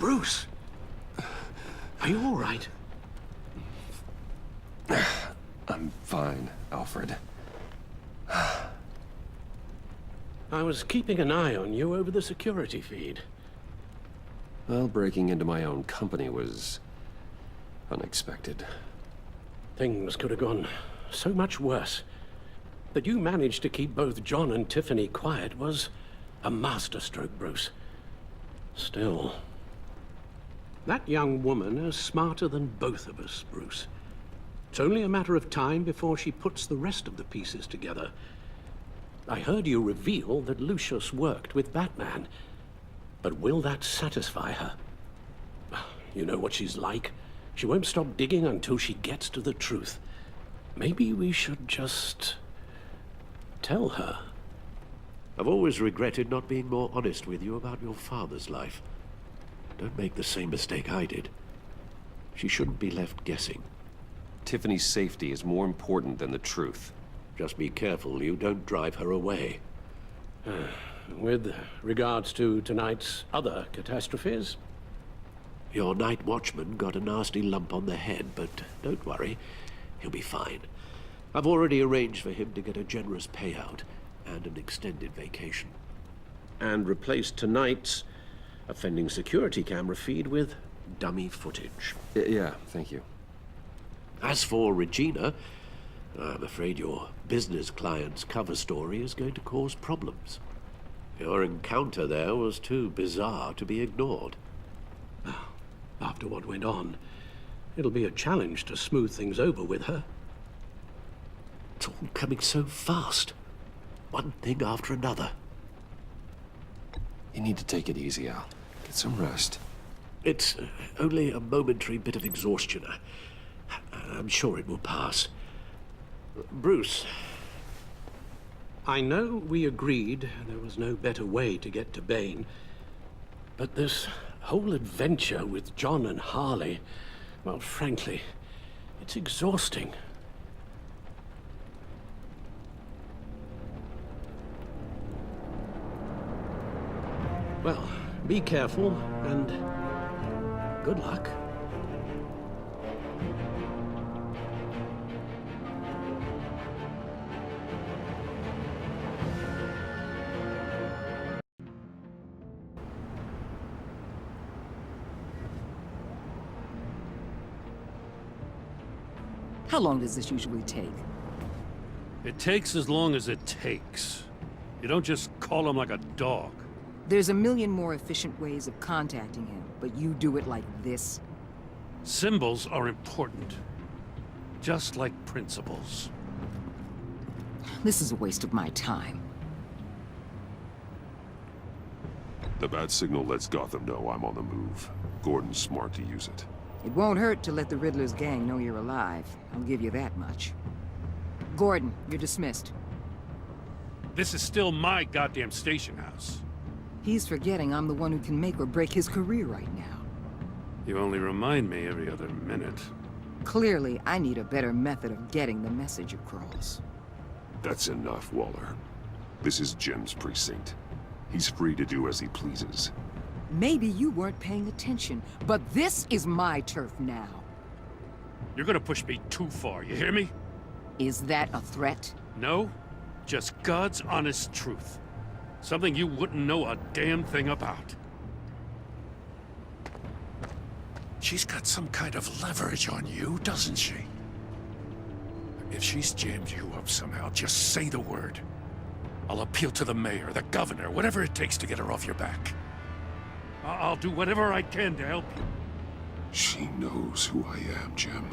Bruce! Are you all right? I'm fine, Alfred. I was keeping an eye on you over the security feed. Well, breaking into my own company was unexpected. Things could have gone so much worse. That you managed to keep both John and Tiffany quiet was a masterstroke, Bruce. Still, that young woman is smarter than both of us, Bruce. It's only a matter of time before she puts the rest of the pieces together. I heard you reveal that Lucius worked with Batman. But will that satisfy her? You know what she's like. She won't stop digging until she gets to the truth. Maybe we should just tell her. I've always regretted not being more honest with you about your father's life. Don't make the same mistake I did. She shouldn't be left guessing. Tiffany's safety is more important than the truth. Just be careful you don't drive her away. With regards to tonight's other catastrophes? Your night watchman got a nasty lump on the head, but don't worry, he'll be fine. I've already arranged for him to get a generous payout and an extended vacation. And replaced tonight's offending security camera feed with dummy footage. Yeah, thank you. As for Regina, I'm afraid your business client's cover story is going to cause problems. Your encounter there was too bizarre to be ignored. After what went on, it'll be a challenge to smooth things over with her. It's all coming so fast. One thing after another. You need to take it easy, Al. Get some rest. It's only a momentary bit of exhaustion. I'm sure it will pass. Bruce, I know we agreed there was no better way to get to Bane, but this whole adventure with John and Harley, well, frankly, it's exhausting. Well, be careful, and good luck. How long does this usually take? It takes as long as it takes. You don't just call him like a dog. There's a million more efficient ways of contacting him, but you do it like this? Symbols are important. Just like principles. This is a waste of my time. The bat signal lets Gotham know I'm on the move. Gordon's smart to use it. It won't hurt to let the Riddler's gang know you're alive. I'll give you that much. Gordon, you're dismissed. This is still my goddamn station house. He's forgetting I'm the one who can make or break his career right now. You only remind me every other minute. Clearly, I need a better method of getting the message across. That's enough, Waller. This is Jim's precinct. He's free to do as he pleases. Maybe you weren't paying attention, but this is my turf now. You're gonna push me too far, you hear me? Is that a threat? No, just God's honest truth. Something you wouldn't know a damn thing about. She's got some kind of leverage on you, doesn't she? If she's jammed you up somehow, just say the word. I'll appeal to the mayor, the governor, whatever it takes to get her off your back. I'll do whatever I can to help you. She knows who I am, Jim.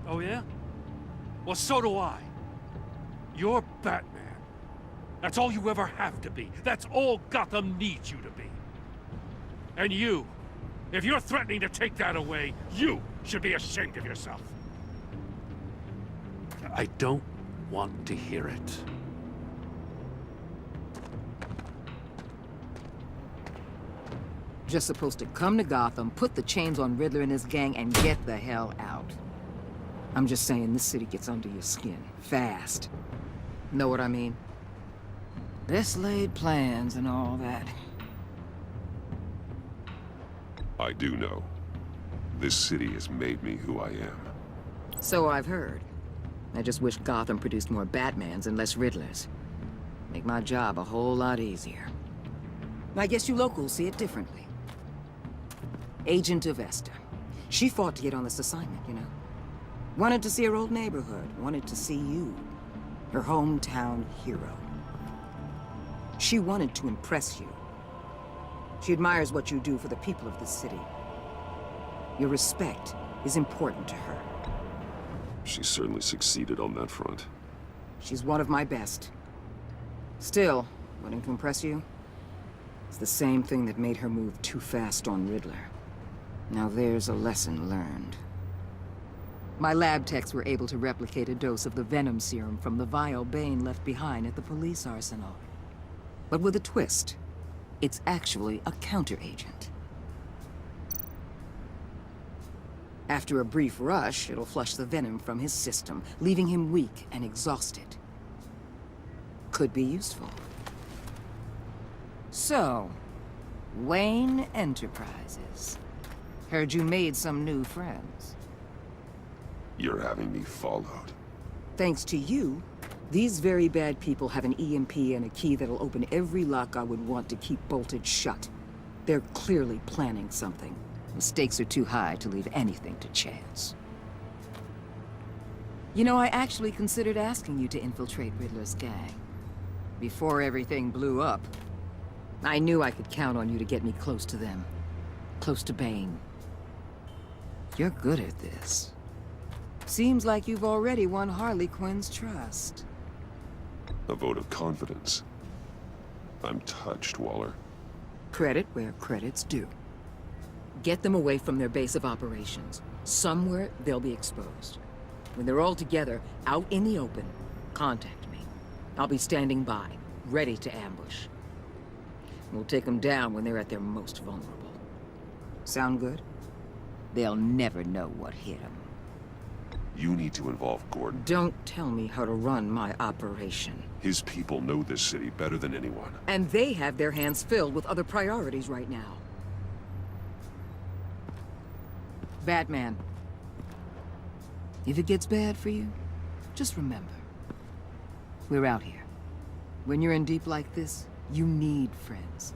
Oh yeah? Well, so do I. You're Batman. That's all you ever have to be. That's all Gotham needs you to be. And you, if you're threatening to take that away, you should be ashamed of yourself. I don't want to hear it. Just supposed to come to Gotham, put the chains on Riddler and his gang, and get the hell out. I'm just saying, this city gets under your skin. Fast. Know what I mean? Best laid plans and all that. I do know. This city has made me who I am. So I've heard. I just wish Gotham produced more Batmans and less Riddlers. Make my job a whole lot easier. I guess you locals see it differently. Agent Avesta. She fought to get on this assignment, you know. Wanted to see her old neighborhood. Wanted to see you. Her hometown hero. She wanted to impress you. She admires what you do for the people of this city. Your respect is important to her. She certainly succeeded on that front. She's one of my best. Still, wanting to impress you? It's the same thing that made her move too fast on Riddler. Now there's a lesson learned. My lab techs were able to replicate a dose of the venom serum from the vial Bane left behind at the police arsenal. But with a twist. It's actually a counteragent. After a brief rush, it'll flush the venom from his system, leaving him weak and exhausted. Could be useful. So, Wayne Enterprises. Heard you made some new friends. You're having me followed. Thanks to you, these very bad people have an EMP and a key that'll open every lock I would want to keep bolted shut. They're clearly planning something. The stakes are too high to leave anything to chance. You know, I actually considered asking you to infiltrate Riddler's gang. Before everything blew up. I knew I could count on you to get me close to them. Close to Bane. You're good at this. Seems like you've already won Harley Quinn's trust. A vote of confidence. I'm touched, Waller. Credit where credit's due. Get them away from their base of operations. Somewhere they'll be exposed. When they're all together, out in the open, contact me. I'll be standing by, ready to ambush. We'll take them down when they're at their most vulnerable. Sound good? They'll never know what hit them. You need to involve Gordon. Don't tell me how to run my operation. His people know this city better than anyone. And they have their hands filled with other priorities right now. Batman. If it gets bad for you, just remember. We're out here. When you're in deep like this, you need friends.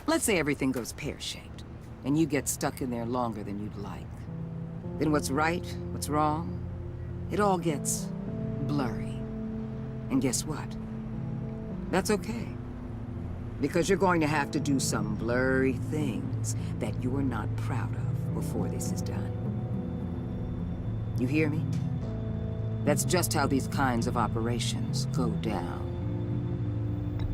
Let's say everything goes pear-shaped, and you get stuck in there longer than you'd like. Then what's right, what's wrong, it all gets blurry. And guess what? That's okay. Because you're going to have to do some blurry things that you're not proud of before this is done. You hear me? That's just how these kinds of operations go down.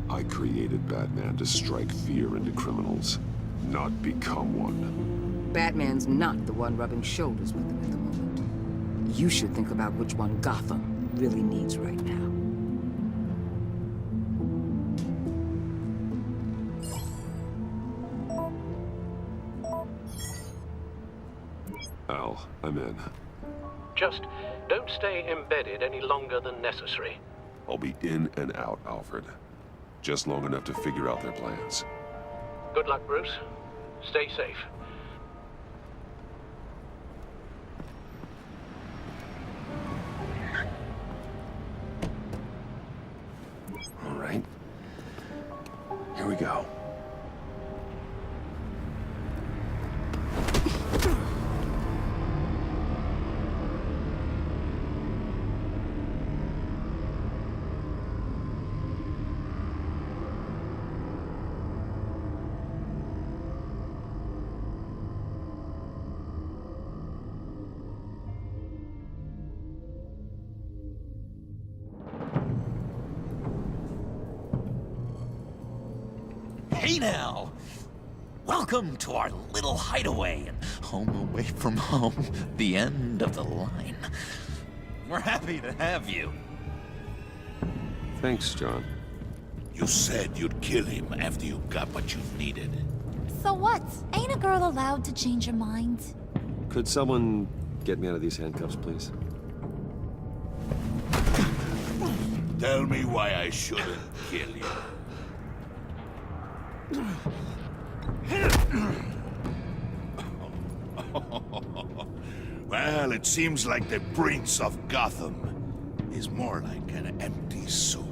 I created Batman to strike fear into criminals, not become one. Batman's not the one rubbing shoulders with them at the moment. You should think about which one Gotham really needs right now. Al, I'm in. Just don't stay embedded any longer than necessary. I'll be in and out, Alfred. Just long enough to figure out their plans. Good luck, Bruce. Stay safe. All right. Here we go. Hey now! Welcome to our little hideaway and home away from home, the end of the line. We're happy to have you. Thanks, John. You said you'd kill him after you got what you needed. So what? Ain't a girl allowed to change her mind? Could someone get me out of these handcuffs, please? Tell me why I shouldn't kill you. Well, it seems like the Prince of Gotham is more like an empty suit.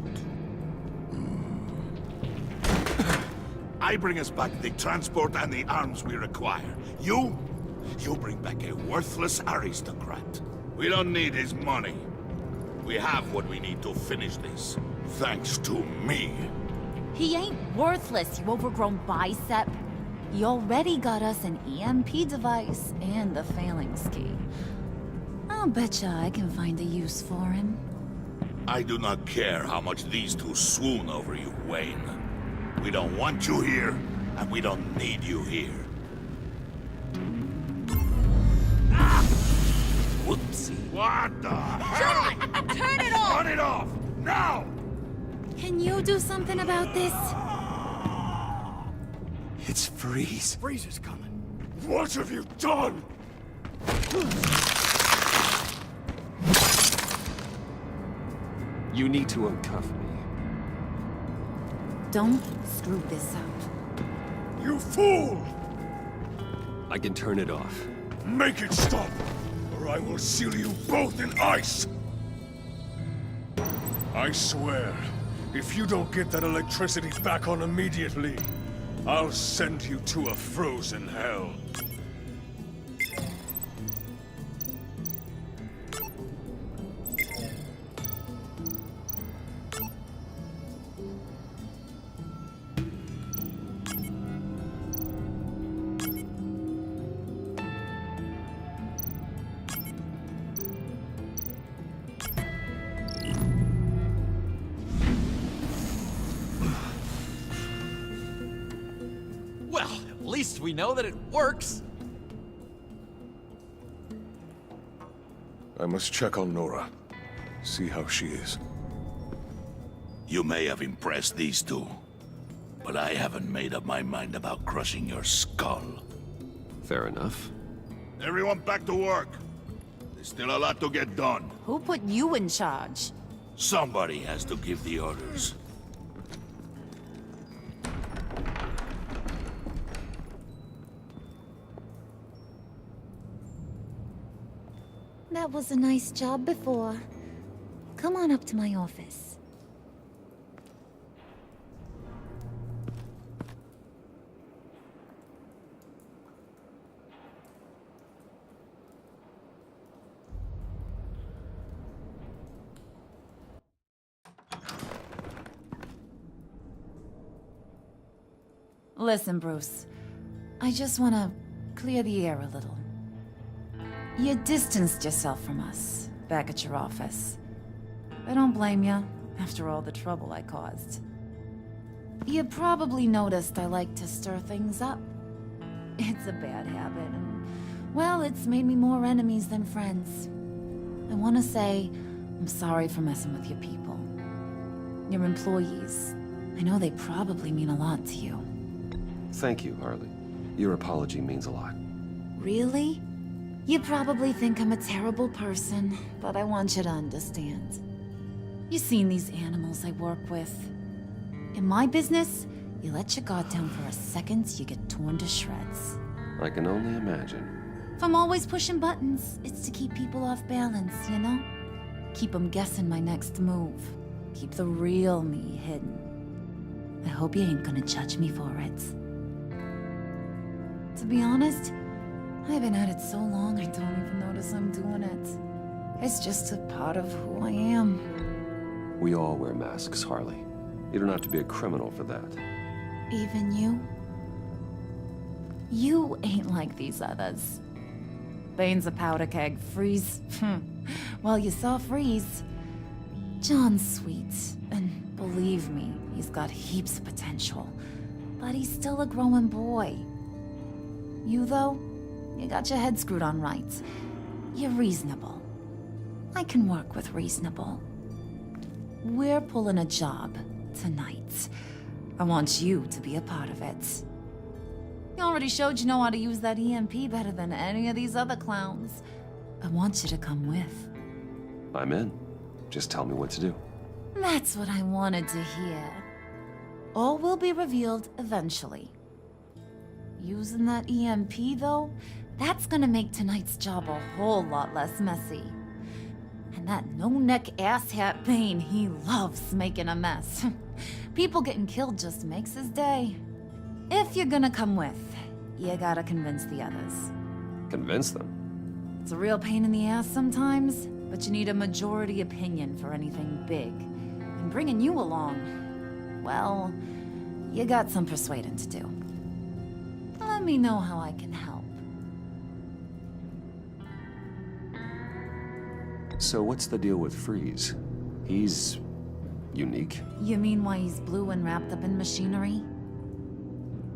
I bring us back the transport and the arms we require. You bring back a worthless aristocrat. We don't need his money. We have what we need to finish this, thanks to me. He ain't worthless, you overgrown bicep. He already got us an EMP device and the phalanx key. I'll betcha I can find a use for him. I do not care how much these two swoon over you, Wayne. We don't want you here, and we don't need you here. Whoopsie. What the John! Turn it off! Turn it off! Now! Can you do something about this? It's Freeze. Freeze is coming. What have you done? You need to uncuff me. Don't screw this up. You fool! I can turn it off. Make it stop, or I will seal you both in ice! I swear, if you don't get that electricity back on immediately, I'll send you to a frozen hell. Well, at least we know that it works. I must check on Nora. See how she is. You may have impressed these two, but I haven't made up my mind about crushing your skull. Fair enough. Everyone back to work. There's still a lot to get done. Who put you in charge? Somebody has to give the orders. That was a nice job before. Come on up to my office. Listen, Bruce. I just want to clear the air a little. You distanced yourself from us, back at your office. I don't blame you, after all the trouble I caused. You probably noticed I like to stir things up. It's a bad habit, and, well, it's made me more enemies than friends. I want to say, I'm sorry for messing with your people. Your employees. I know they probably mean a lot to you. Thank you, Harley. Your apology means a lot. Really? You probably think I'm a terrible person, but I want you to understand. You've seen these animals I work with. In my business, you let your guard down for a second, you get torn to shreds. I can only imagine. If I'm always pushing buttons, it's to keep people off balance, you know? Keep them guessing my next move. Keep the real me hidden. I hope you ain't gonna judge me for it. To be honest, I've been at it so long I don't even notice I'm doing it. It's just a part of who I am. We all wear masks, Harley. You don't have to be a criminal for that. Even you? You ain't like these others. Bane's a powder keg. Freeze. Well, you saw Freeze. John's sweet, and believe me, he's got heaps of potential. But he's still a growing boy. You, though? You got your head screwed on right. You're reasonable. I can work with reasonable. We're pulling a job tonight. I want you to be a part of it. You already showed you know how to use that EMP better than any of these other clowns. I want you to come with. I'm in. Just tell me what to do. That's what I wanted to hear. All will be revealed eventually. Using that EMP, though, that's gonna make tonight's job a whole lot less messy. And that no-neck asshat Bane, he loves making a mess. People getting killed just makes his day. If you're gonna come with, you gotta convince the others. Convince them? It's a real pain in the ass sometimes, but you need a majority opinion for anything big. And bringing you along, well, you got some persuading to do. Let me know how I can help. So what's the deal with Freeze? He's... unique? You mean why he's blue and wrapped up in machinery?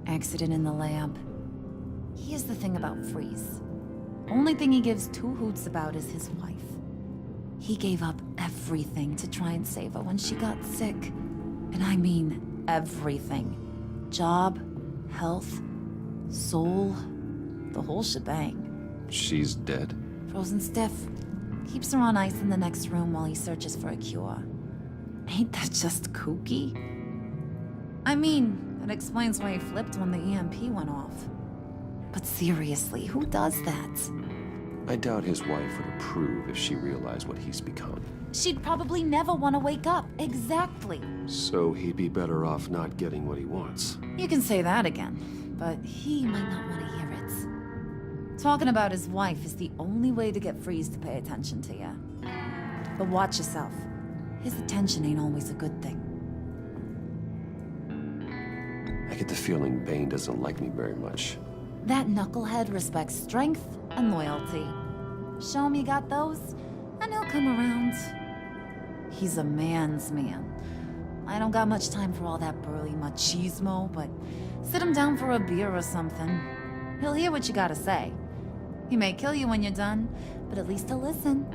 Accident in the lab. Here's the thing about Freeze. Only thing he gives two hoots about is his wife. He gave up everything to try and save her when she got sick. And I mean everything. Job, health, soul, the whole shebang. She's dead? Frozen stiff. Keeps her on ice in the next room while he searches for a cure. Ain't that just kooky? I mean, it explains why he flipped when the EMP went off. But seriously, who does that? I doubt his wife would approve if she realized what he's become. She'd probably never want to wake up. Exactly. So he'd be better off not getting what he wants. You can say that again, but he might not want to hear it. Talking about his wife is the only way to get Freeze to pay attention to you. But watch yourself. His attention ain't always a good thing. I get the feeling Bane doesn't like me very much. That knucklehead respects strength and loyalty. Show him you got those, and he'll come around. He's a man's man. I don't got much time for all that burly machismo, but sit him down for a beer or something. He'll hear what you gotta say. He may kill you when you're done, but at least he'll listen.